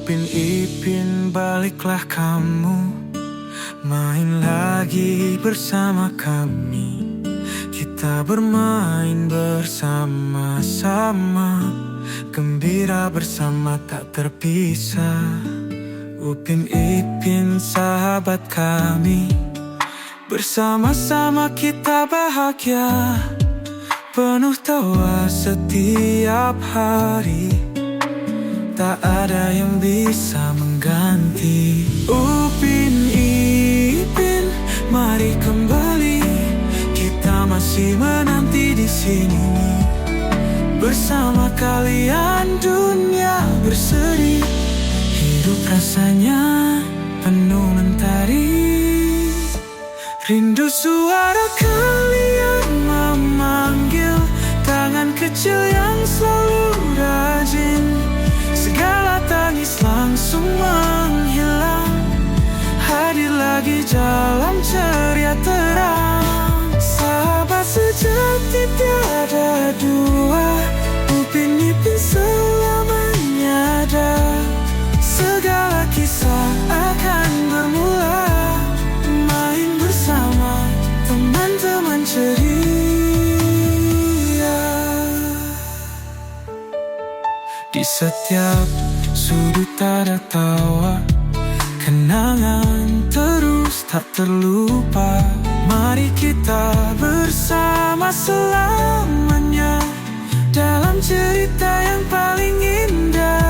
Upin Ipin baliklah kamu, main lagi bersama kami. Kita bermain bersama-sama, gembira bersama tak terpisah. Upin Ipin sahabat kami, bersama-sama kita bahagia, penuh tawa setiap hari. Tak ada yang bisa mengganti Upin Ipin, mari kembali. Kita masih menanti di sini. Bersama kalian dunia berseri, hidup rasanya penuh mentari. Rindu suara kalian memanggil, tangan kecil yang selalu rajin. Segala tangis langsung menghilang, hadir lagi dalam ceria terang. Sahabat sejati tiada dua, Upin Ipin selamanya ada. Segala kisah akan bermula, main bersama teman-teman ceria. Di setiap sudut ada tawa, kenangan terus tak terlupa. Mari kita bersama selamanya dalam cerita yang paling indah.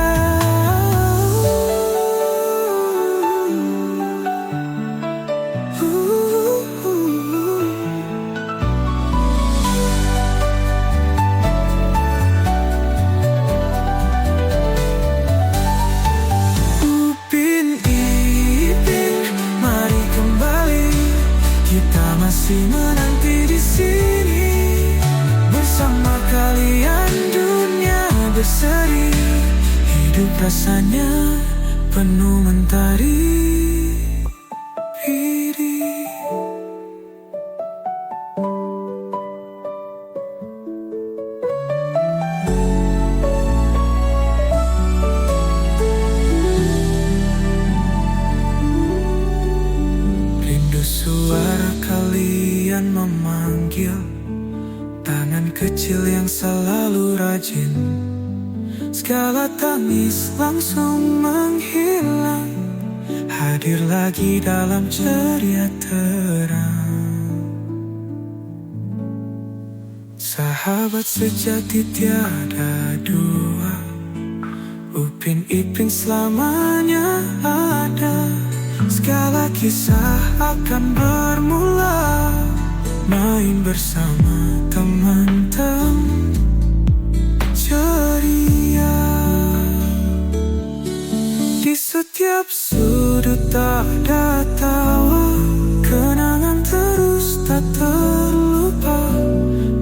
Masih menanti di sini. Bersama kalian dunia berseri, hidup rasanya penuh mentari. Rindu suara kalian memanggil, tangan kecil yang selalu rajin. Segala tangis langsung menghilang, hadir lagi dalam ceria terang. Sahabat sejati tiada dua, Upin Ipin selamanya ada. Segala kisah akan bermula, main bersama teman-teman ceria. Di setiap sudut ada tawa, kenangan terus tak terlupa.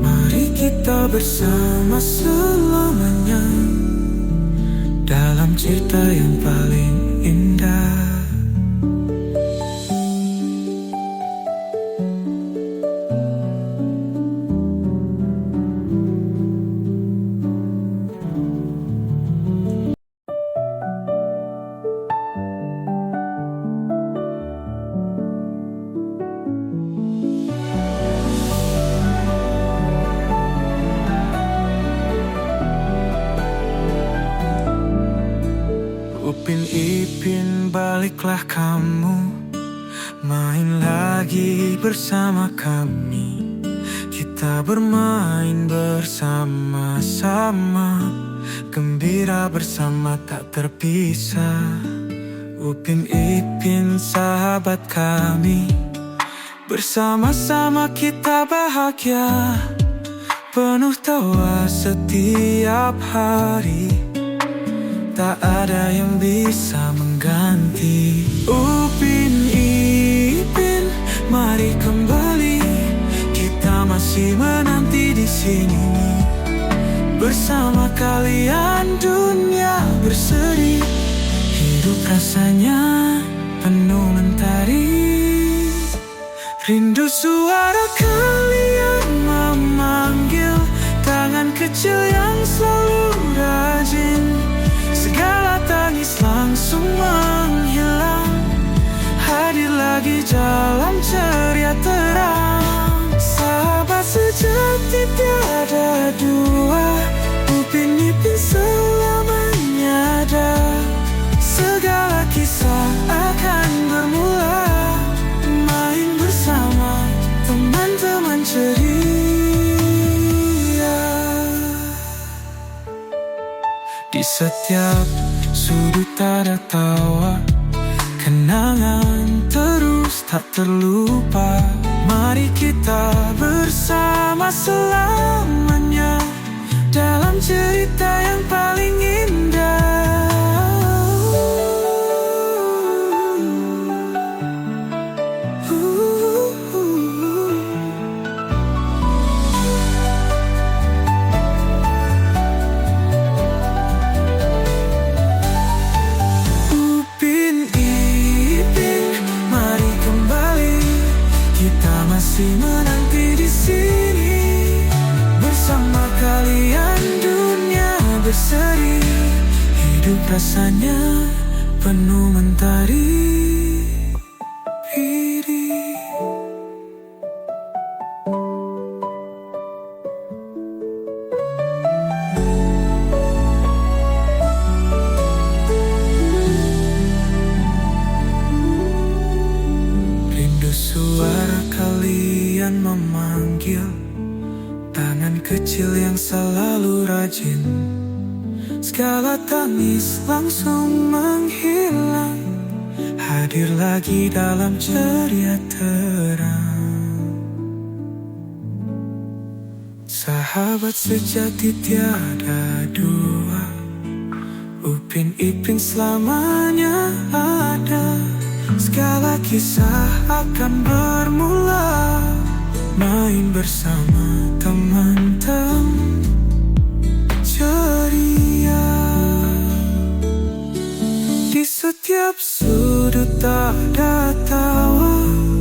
Mari kita bersama selamanya dalam cerita yang paling indah. Upin Ipin baliklah kamu, main lagi bersama kami. Kita bermain bersama-sama, gembira bersama tak terpisah. Upin Ipin sahabat kami, bersama-sama kita bahagia, penuh tawa setiap hari. Tak ada yang bisa mengganti Upin Ipin, mari kembali. Kita masih menanti di sini. Bersama kalian dunia berseri, hidup rasanya penuh mentari. Rindu suara kalian memanggil, tangan kecil yang selalu rajin. Segala tangis langsung jalan ceria terang. Sahabat sejati tiada dua, Upin Ipin selamanya ada. Segala kisah akan bermula, main bersama teman-teman ceria. Di setiap sudut ada tawa, kenangan terus tak terlupa. Mari kita bersama selamanya dalam cerita yang paling indah. Masih menanti di sini bersama kalian, dunia berseri. Hidup rasanya penuh mentari. Rindu suara kalian memanggil, tangan kecil yang selalu rajin. Segala tangis langsung menghilang, hadir lagi dalam ceria terang. Sahabat sejati tiada dua, Upin Ipin selamanya ada. Segala kisah akan bermula, main bersama teman-teman ceria. Di setiap sudut ada tawa,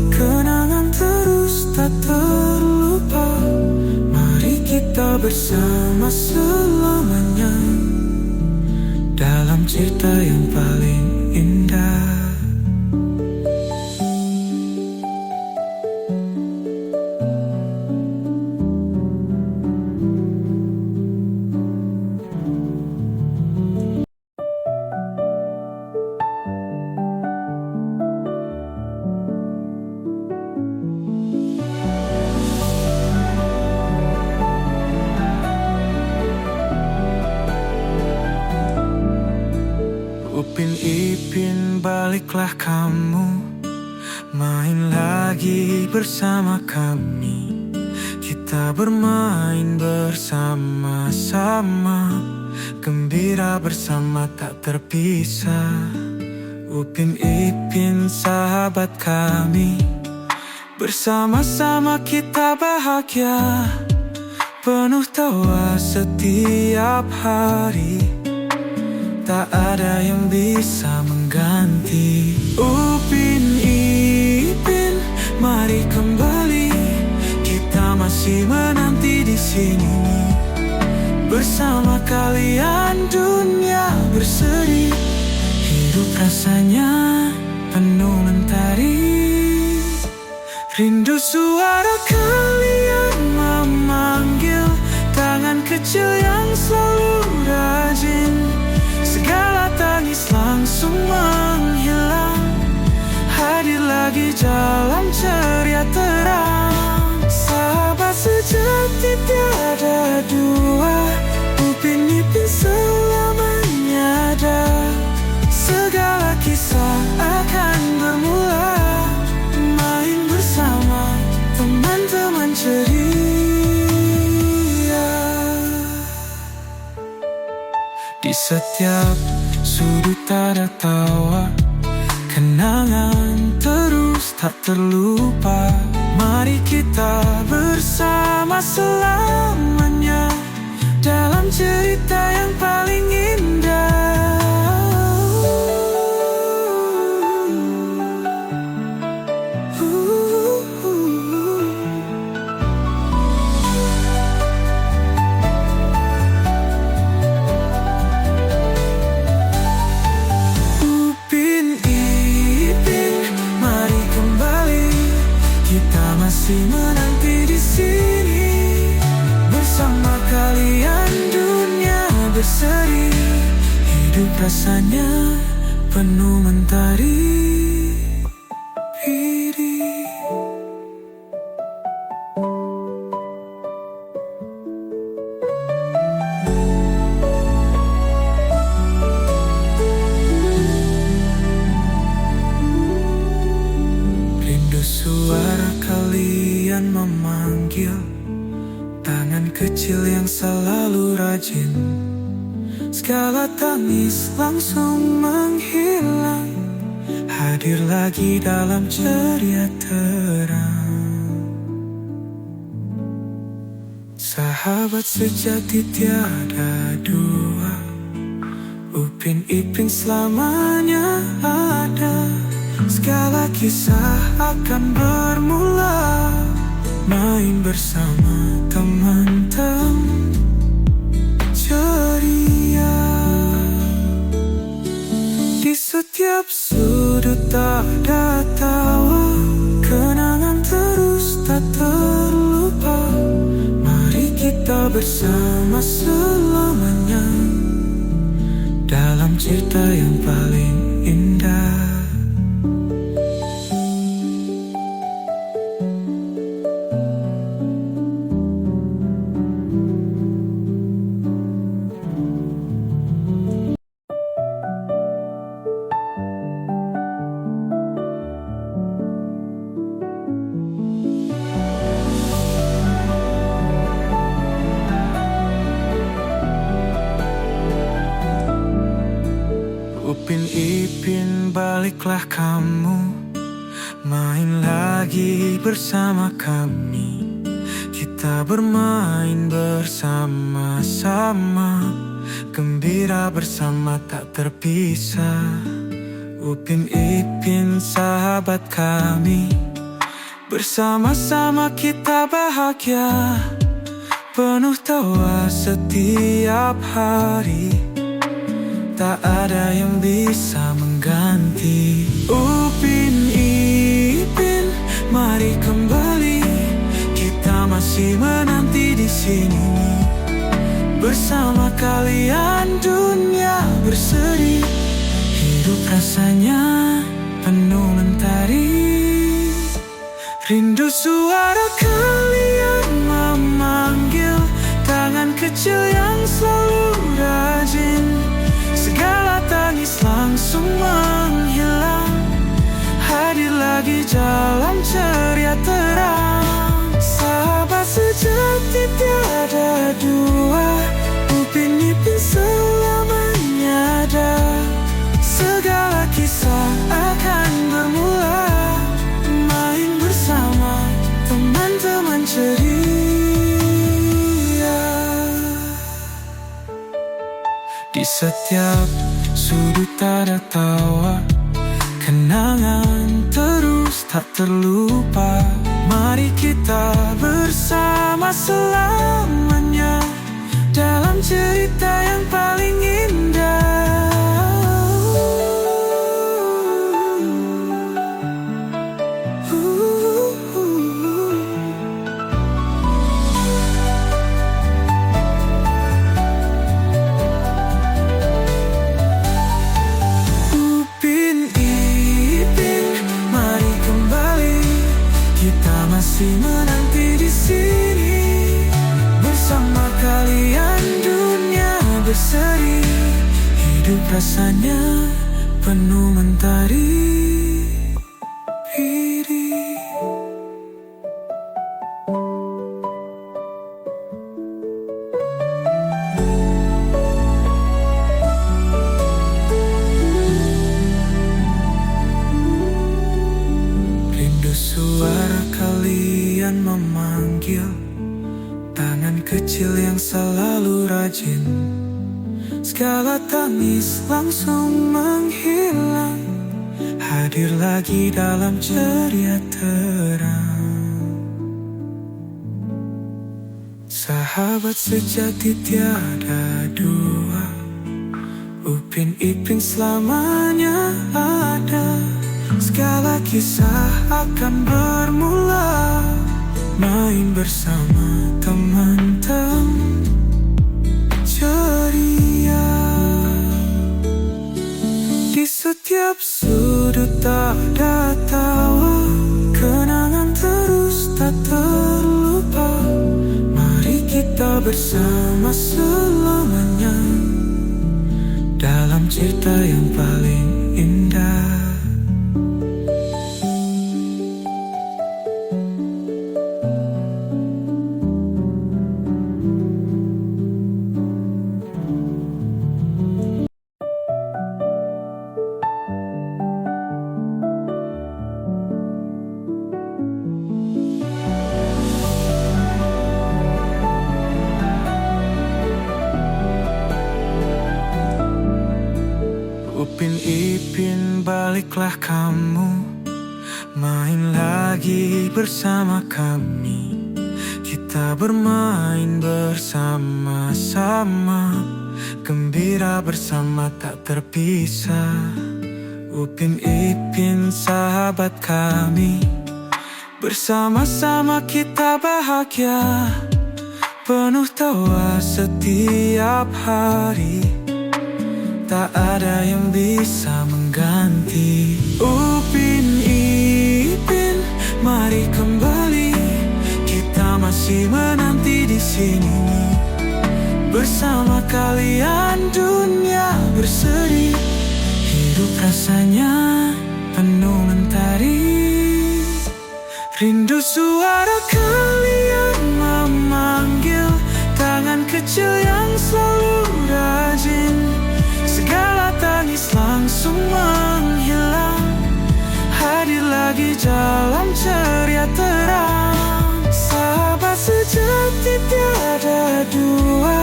kenangan terus tak terlupa. Mari kita bersama selamanya dalam cerita yang paling indah. Upin Ipin baliklah kamu, main lagi bersama kami. Kita bermain bersama-sama, gembira bersama tak terpisah. Upin Ipin sahabat kami, bersama-sama kita bahagia, penuh tawa setiap hari. Tak ada yang bisa mengganti. Upin Ipin, mari kembali. Kita masih menanti di sini bersama kalian, dunia berseri. Hidup rasanya penuh mentari. Rindu suara kalian memanggil, tangan kecil yang selalu rajin. Segala tangis langsung menghilang, hadir lagi jalan ceria terang. Sahabat sejati tiada dua, Upin Ipin selamanya ada. Segala kisah akan bermula, main bersama teman-teman ceria. Di setiap sudut ada tawa, kenangan terus tak terlupa. Mari kita bersama selamanya dalam cerita yang paling indah. Upin Ipin, mari kembali. masih menanti di sini. Bersama kalian dunia berseri, hidup rasanya penuh mentari. Rindu suara kalian memanggil, tangan kecil yang selalu rajin. Segala tangis langsung menghilang, hadir lagi dalam ceria terang. Sahabat sejati tiada dua, Upin Ipin selamanya ada. Segala kisah akan bermula, main bersama teman-teman ceria. Di setiap sudut ada tawa, kenangan terus tak terlupa. Mari kita bersama selamanya dalam cerita yang paling indah. Upin Ipin baliklah kamu, main lagi bersama kami. Kita bermain bersama-sama, gembira bersama tak terpisah. Upin Ipin sahabat kami, bersama-sama kita bahagia, penuh tawa setiap hari. Tak ada yang bisa mengganti. Upin Ipin, mari kembali, kita masih menanti di sini. Bersama kalian dunia berseri, hidup rasanya penuh mentari. Rindu suara kalian memanggil, tangan kecil yang selalu rajin. Segala tangis langsung menghilang, hadir lagi dalam ceria terang. Sahabat sejati tiada dua, Upin Ipin selamanya ada. Segala kisah akan bermula, main bersama teman-teman ceria. Di setiap sudut ada tawa, kenangan terus tak terlupa. Mari kita bersama selamanya dalam cerita yang paling indah. Masih menanti di sini. Bersama kalian dunia berseri, hidup rasanya penuh mentari. Rindu suara kalian memanggil, tangan kecil yang selalu rajin. Segala tangis langsung menghilang, hadir lagi dalam ceria terang. Sahabat sejati tiada dua, Upin Ipin selamanya ada. Segala kisah akan bermula, main bersama teman-teman ceria. Di setiap sudut ada tawa, kenangan terus tak terlupa. Mari kita bersama selamanya dalam cerita yang paling indah. Upin Ipin, baliklah kamu, main lagi bersama kami. Kita bermain bersama-sama, gembira bersama tak terpisah. Upin Ipin, sahabat kami, bersama-sama kita bahagia, penuh tawa setiap hari. Tak ada yang bisa mengganti. Upin Ipin, mari kembali. Kita masih menanti di sini. Bersama kalian dunia berseri. Hidup rasanya penuh mentari. Rindu suara kalian memanggil, tangan kecil yang selalu rajin. Segala tangis langsung menghilang, hadir lagi dalam ceria terang. Sahabat sejati tiada dua,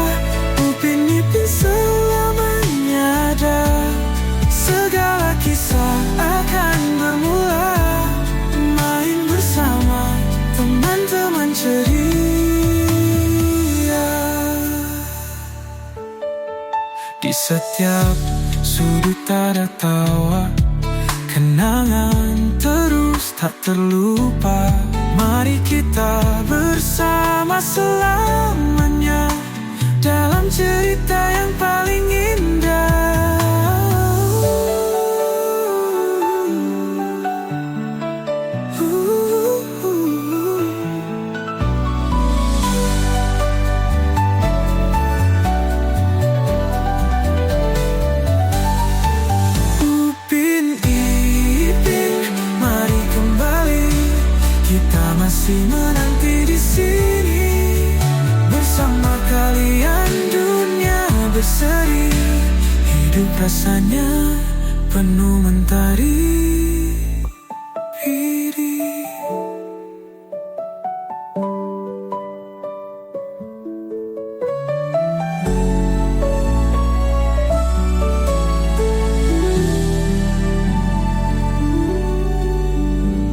Upin Ipin selamanya ada. Segala kisah akan bermula, main bersama teman-teman ceria. Di setiap sudut ada tawa, kenangan terus tak terlupa. Mari kita bersama selamanya dalam cerita yang paling indah. Masih menanti di sini, bersama kalian dunia berseri. Hidup rasanya penuh mentari.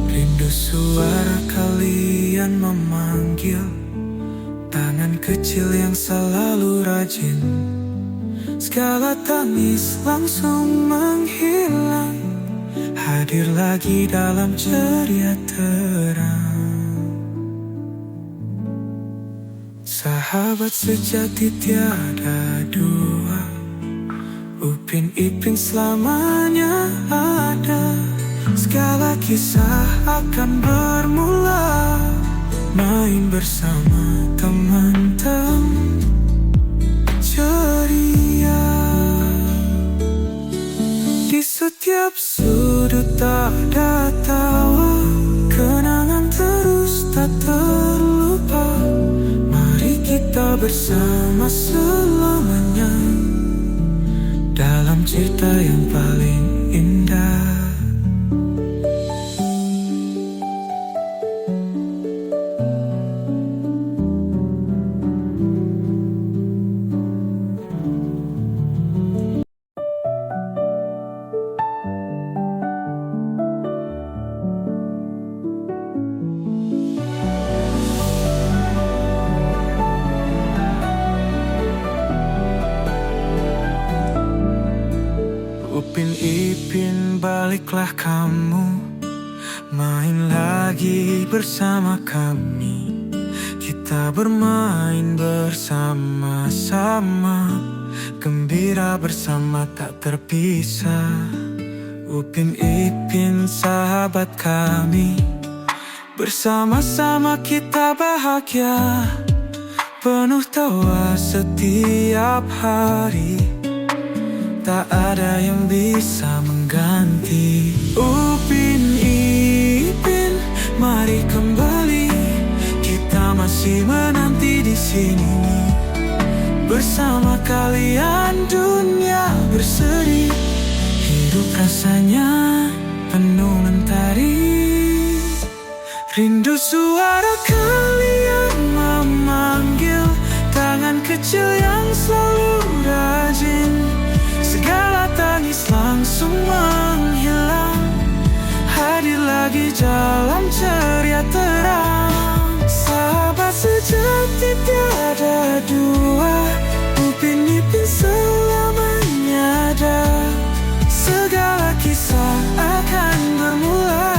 Rindu suara kalian memanggil, tangan kecil yang selalu rajin. Segala tangis langsung menghilang, hadir lagi dalam ceria terang. Sahabat sejati tiada dua, Upin Ipin selamanya ada. Segala kisah akan bermula, main bersama teman-teman ceria. Di setiap sudut ada tawa, kenangan terus tak terlupa. Mari kita bersama selamanya dalam cerita yang paling indah. Upin Ipin, baliklah kamu, main lagi bersama kami. kita bermain bersama-sama, gembira bersama tak terpisah. Upin Ipin sahabat kami, bersama-sama kita bahagia, penuh tawa setiap hari, tak ada yang bisa mengganti. Upin Ipin, mari kembali, kita masih menanti di sini. Bersama kalian dunia berseri, hidup rasanya penuh mentari. Rindu suara kalian memanggil, tangan kecil yang selalu rajin. Segala tangis langsung menghilang, hadir lagi dalam ceria terang. Sahabat sejati tiada dua, Upin Ipin selamanya ada. Segala kisah akan bermula,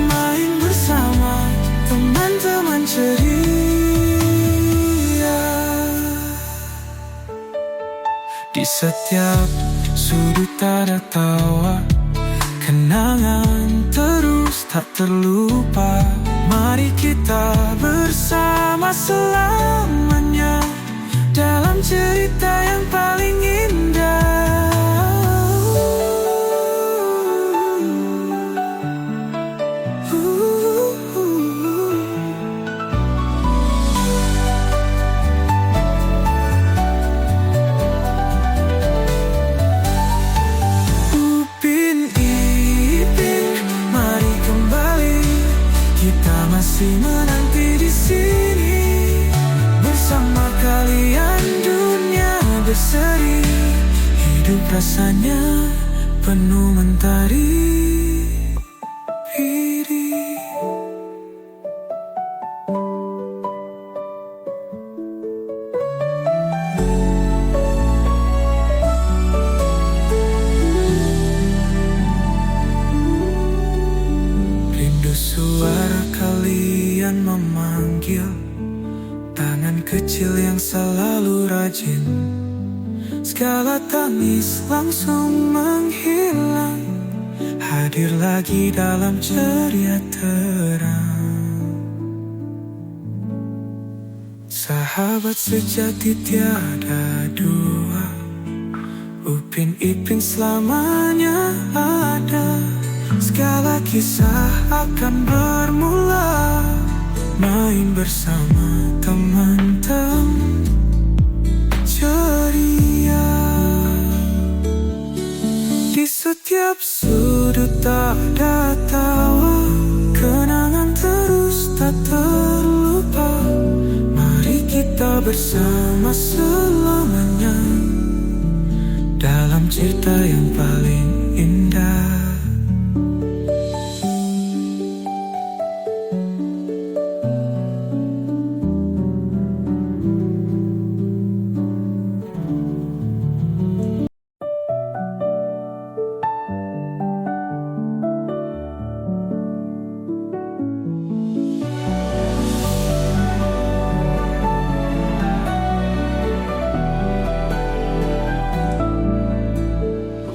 main bersama teman-teman ceria. Di setiap sudut ada tawa, kenangan terus tak terlupa. Mari kita bersama selamanya dalam cerita yang paling indah. Masih menanti di sini, bersama kalian dunia berseri, hidup rasanya penuh mentari. Rindu suara kalian memanggil, tangan kecil yang selalu rajin. Segala tangis langsung menghilang, hadir lagi dalam ceria terang. Sahabat sejati tiada dua, Upin Ipin selamanya ada. Segala kisah akan bermula, main bersama teman-teman ceria. Di setiap sudut ada tawa, kenangan terus tak terlupa. Mari kita bersama selamanya dalam cerita yang paling indah.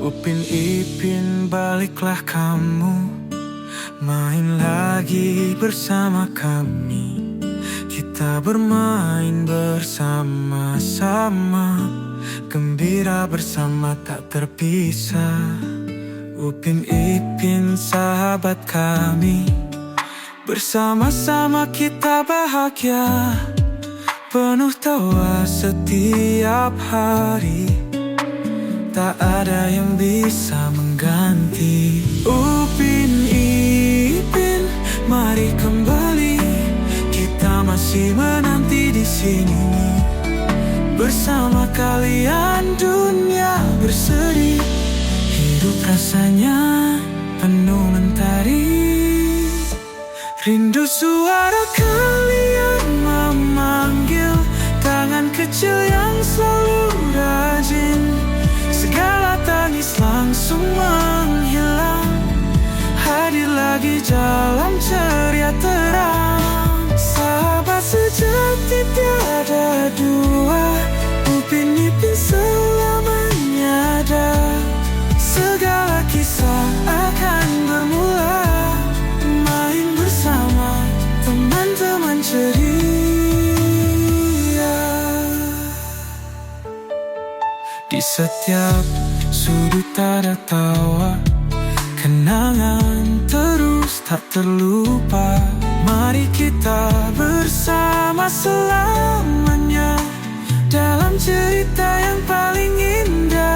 Upin Ipin, baliklah kamu, main lagi bersama kami. Kita bermain bersama-sama, gembira bersama tak terpisah. Upin Ipin sahabat kami, bersama-sama kita bahagia, penuh tawa setiap hari, tak ada yang bisa mengganti. Upin Ipin, mari kembali, kita masih menanti di sini. Bersama kalian dunia berseri, hidup rasanya penuh mentari. Rindu suara kalian memanggil, tangan kecil yang selalu rajin. Segala tangis langsung menghilang, hadir lagi dalam ceria terang. Sahabat sejati sejati tiada dua, Upin Ipin selamanya ada. Segala kisah akan bermula, main bersama teman-teman ceria. Di setiap sudut ada tawa, kenangan terus tak terlupa. Mari kita bersama selamanya dalam cerita yang paling indah.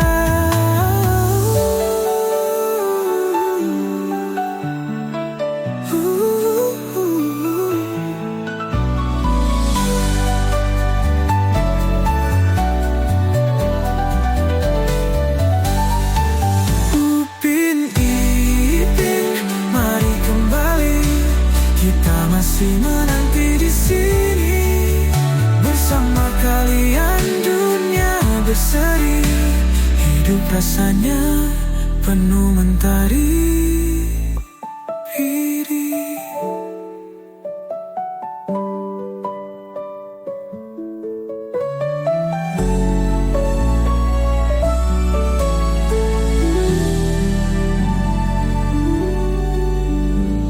Masih menanti di sini bersama kalian, dunia berseri. Hidup rasanya penuh mentari biru.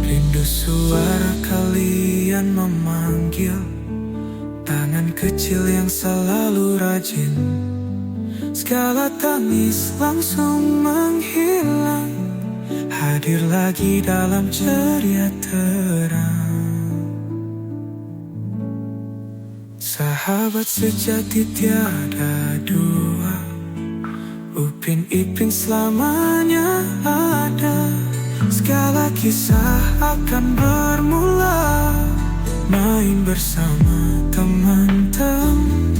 Rindu suara kalian memanggil, tangan kecil yang selalu rajin. Segala tangis langsung menghilang, hadir lagi dalam ceria terang. Sahabat sejati tiada dua, Upin Ipin selamanya ada. Segala kisah akan bermula, main bersama teman-teman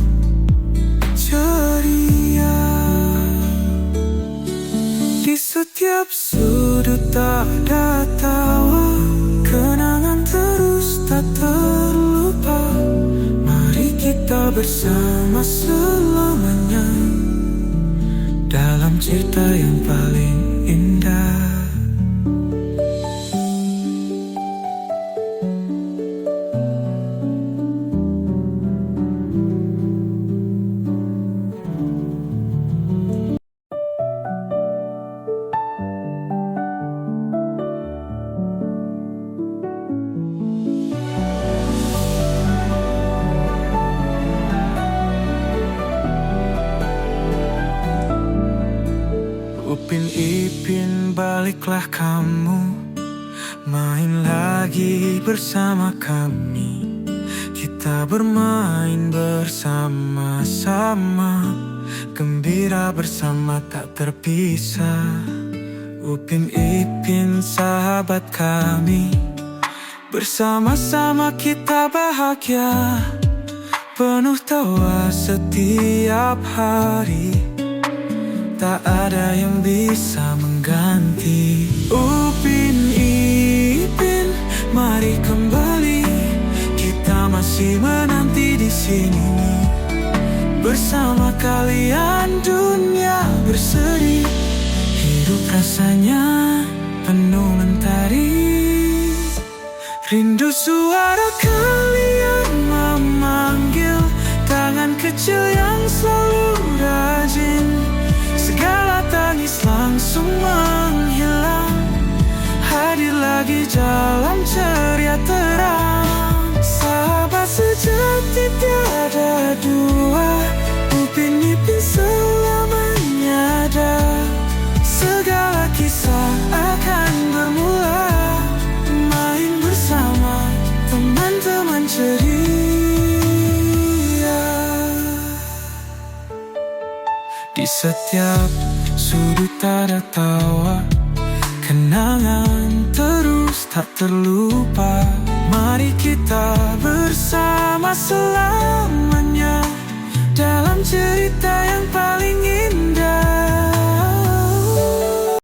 ceria. Di setiap sudut ada tawa, kenangan terus tak terlupa. Mari kita bersama selamanya dalam cerita yang paling indah. Upin Ipin baliklah kamu, main lagi bersama kami. Kita bermain bersama-sama, gembira bersama tak terpisah. Upin Ipin sahabat kami, bersama-sama kita bahagia, penuh tawa setiap hari. Tak ada yang bisa mengganti. Upin Ipin, mari kembali. Kita masih menanti di sini bersama kalian, dunia berseri. Hidup rasanya penuh mentari. Rindu suara kalian memanggil, tangan kecil yang selalu rajin. Segala tangis langsung menghilang, hadir lagi dalam ceria terang. Sahabat sejati tiada dua, Upin Ipin selamanya ada. Segala kisah akan bermula, main bersama teman-teman ceria. Di setiap sudut ada tawa, kenangan terus tak terlupa. Mari kita bersama selamanya dalam cerita yang paling indah.